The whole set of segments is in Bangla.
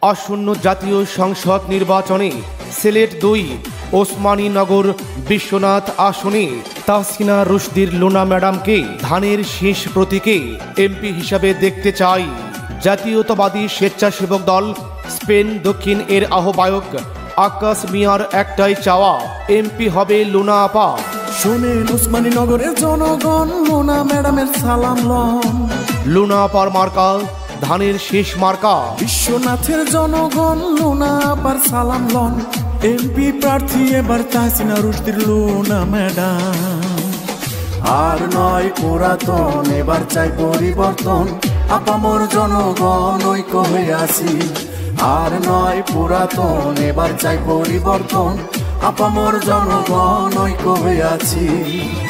আসন্ন জাতীয় সংসদ নির্বাচনে সিলেট ২ ওসমানীনগর বিশ্বনাথ আসনে তাহসিনা রুশদীর লুনা ম্যাডামকে ধানের শীষ প্রতীকে এমপি হিসাবে দেখতে চাই। জাতীয়তাবাদী স্বেচ্ছাসেবক দল স্পেন দক্ষিণ এর আহ্বায়ক আকাশ মিয়ার একটাই চাওয়া, এমপি হবে লুনা আপা। শোনেন ওসমানীনগরের জনগণ, লুনা ম্যাডামের সালাম লন। লুনা আপার মার্কা ধানের শীষ মার্কা। বিশ্বনাথের জনগণ, লুনা আপার সালাম লন। এমপি প্রার্থী এবার তাহসিনা রুশদীর লুনা ম্যাডাম। আর নয় পুরাতন, এবার চাই পরিবর্তন। আপামর জনগণ ঐক্য হয়ে আসি। আর নয় পুরাতন, এবার চাই পরিবর্তন। আপামর জনগণ ঐক্য হয়ে আছি।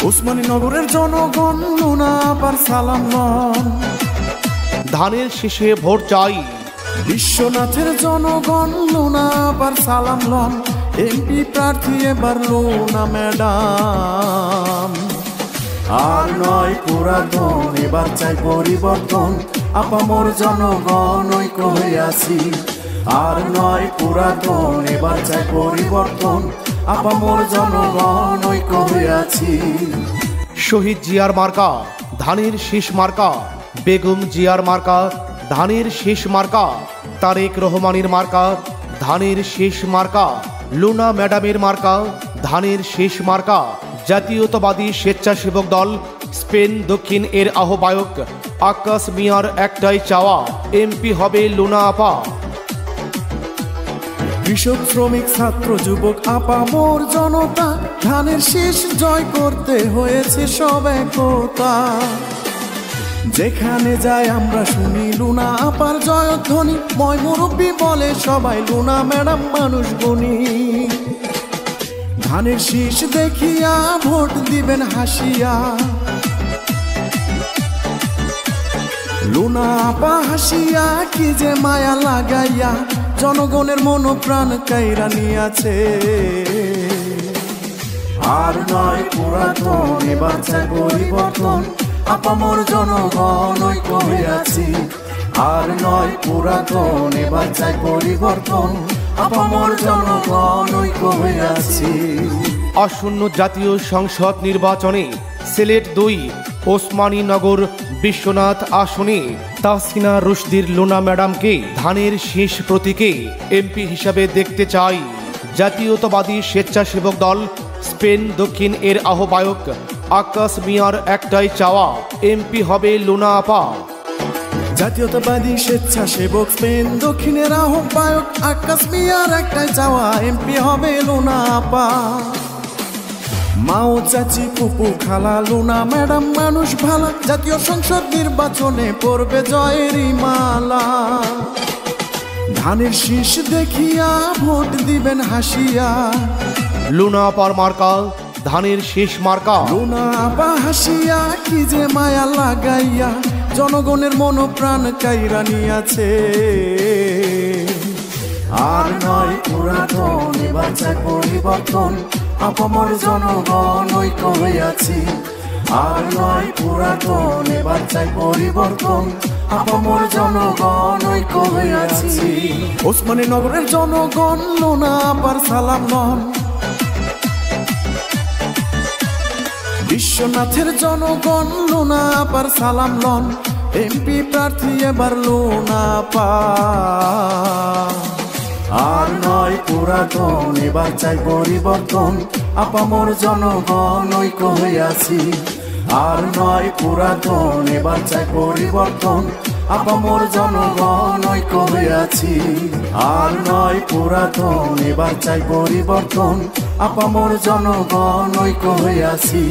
ওসমানীনগরের জনগণ, লুনা আপার সালাম লন। ধানের শীষে ভোট চাই। বিশ্বনাথের জনগণ, লুনা আপার সালাম লন। এমপি প্রার্থী এবার লুনা ম্যাডাম। আর নয় পুরাতন, এবার চাই পরিবর্তন। আপামর জনগণ ঐক্য হয়ে আছি। আর নয় পুরাতন, এবার চাই পরিবর্তন। আপামর জনগণ ঐক্য হয়ে আছি। শহীদ জিয়ার মার্কা ধানের শীষ মার্কা। বেগম জিয়ার মার্কা ধানের শীষ মার্কা। তারেক রহমানের মার্কা ধানের শীষ মার্কা। লুনা ম্যাডামের মার্কা ধানের শীষ মার্কা। জাতীয়তাবাদী স্বেচ্ছাসেবক দল স্পেন দক্ষিণ এর আহ্বায়ক আকাশ মিয়ার একটাই চাওয়া, এমপি হবে লুনা আপা। কৃষক শ্রমিক ছাত্র যুবক আপামর জনতা, ধানের শীষ জয় করতে হয়েছে সব একতা। যেখানে যাই আমরা শুনি লুনা আপার জয়ধ্বনি। ময় মুরব্বী বলে সবাই লুনা ম্যাডাম মানুষ গুণী। ধানের শীষ দেখিয়া ভোট দিবেন হাসিয়া। লুনা আপা হাসিয়া কি যে মায়া লাগাইয়া জনগণের মন প্রাণ কাইরা নিয়াছে। আর নয় পুরাতন, এবার চাই পরিবর্তন। আপামর জনগণ ঐক্য হয়ে আছি। আর নয় পুরাতন, এবার চাই পরিবর্তন। আপামর জনগণ ঐক্য হয়ে আছি। আসন্ন জাতীয় সংসদ নির্বাচনে সিলেট ২ ওসমানীনগর বিশ্বনাথ আসনে তাহসিনা রুশদীর লুনা ম্যাডামকে ধানের শীষ প্রতীকে এমপি হিসাবে দেখতে চাই। জাতীয়তাবাদী স্বেচ্ছাসেবক দল স্পেন দক্ষিণ এর আহ্বায়ক আকাশ মিয়ার একটাই চাওয়া, এমপি হবে লুনা আপা। জাতীয়তাবাদী স্বেচ্ছাসেবক স্পেন দক্ষিণের আহ্বায়ক আকাশ মিয়ার একটাই চাওয়া, এমপি হবে লুনা আপা। মাও চাচি ফুপু খালা লুনা ম্যাডাম মানুষ ভালা। জাতীয় সংসদ নির্বাচনে পড়বে জয়েরই মালা। ধানের শীষ দেখিয়া ভোট দিবেন হাসিয়া। লুনা আপার মার্কা ধানের শীষ মার্কা। লুনা আপা হাসিয়া কি যে মায়া লাগাইয়া জনগণের মন প্রাণ কাইরা নিয়াছে। আর নয় পুরাতন, এবার চাই পরিবর্তন। আপামর জনগণ ঐক্য হয়ে আছি। আর নয় পুরাতন, এবার চাই পরিবর্তন। আপামর জনগণ ঐক্য হয়ে আছি। ওসমানীনগরের জনগণ, লুনা আপার সালাম লন। বিশ্বনাথের জনগণ, লুনা আপার সালাম লন। এমপি প্রার্থী এবার লুনা আপা। আর নয় পুরাতন, এবার চাই পরিবর্তন। আপামর জনগণ ঐক্য হয়ে আছি। আর নয় পুরাতন, এবার চাই পরিবর্তন। আপামর জনগণ ঐক্য হয়ে আছি। আর নয় পুরাতন, এবার চাই পরিবর্তন। আপামর জনগণ ঐক্য হয়ে আছি।